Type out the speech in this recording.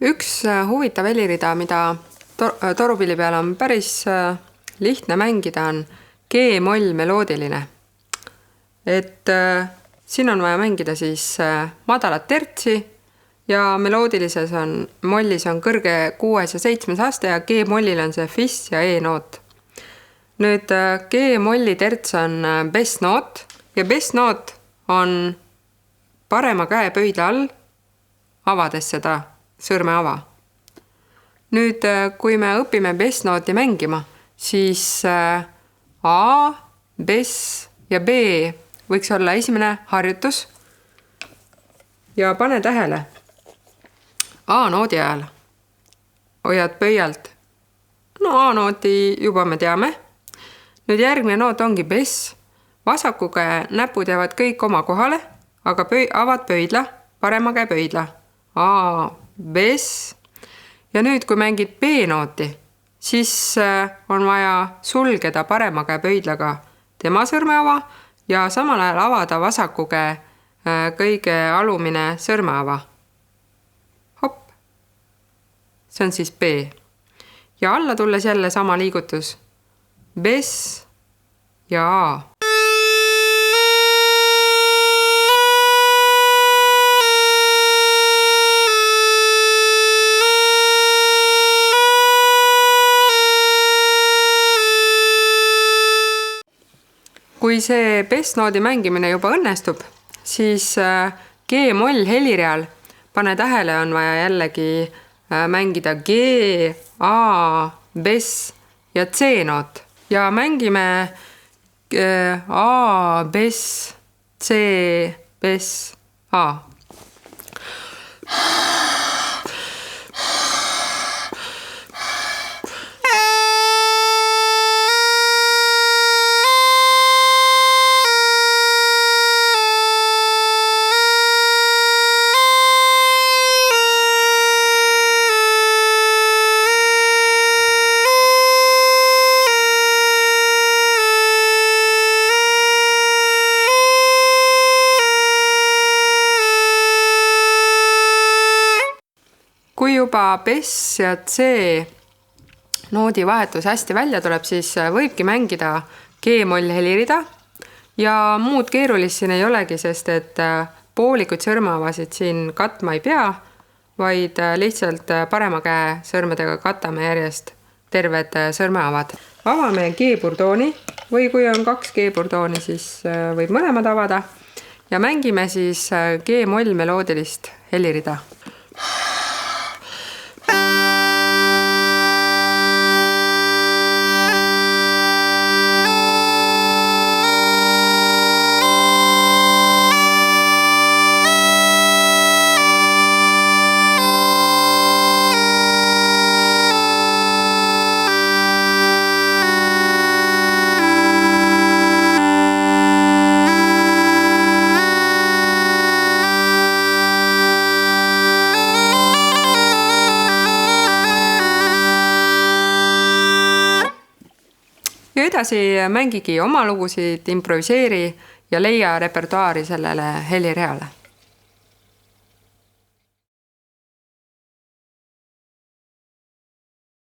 Üks huvitav helirida, mida torupilli peal on päris lihtne mängida, on G-moll meloodiline. Siin on vaja mängida siis madalat tertsi ja meloodilises mollis on kõrge 6. ja 7. aste ja G-mollil on see fiss ja E-noot. Nüüd G-molli terts on bess-noot ja bess-noot on parema käe pöidla all, avades seda sõrmeava. Nüüd, kui me õpime bess-nooti mängima, siis A, bess ja B võiks olla esimene harjutus. Ja pane tähele, A-noodi ajal hoiad pöialt. No A-nooti juba me teame. Nüüd järgmine noot ongi bess. Vasaku käe näpud jäävad kõik oma kohale, aga avad pöidla, parema käe pöidla. A, bess. Ja nüüd, kui mängid B-nooti, siis on vaja sulgeda parema käe pöidlaga tema sõrmeava ja samal ajal avada vasaku käe kõige alumine sõrmeava. Hopp. See on siis B. Ja alla tulles jälle sama liigutus. Bess ja A. Kui see bess-noodi mängimine juba õnnestub, siis G-moll helireal, pane tähele, on vaja jällegi mängida G, A, bess ja C-noot. Ja mängime A, bess, C, bess, A. Kui juba bess ja C noodi vahetus hästi välja tuleb, siis võibki mängida G-moll helirida ja muud keerulist siin ei olegi, sest et poolikuid sõrmeavasid siin katma ei pea, vaid lihtsalt parema käe sõrmedega katame järjest terved sõrmeavad. Avame G-burdooni või kui on 2 G-burdooni, siis võib mõlemad avada ja mängime siis G-moll meloodilist helirida. Ja edasi mängigi oma lugusid, improviseeri ja leia repertuaari sellele helireale.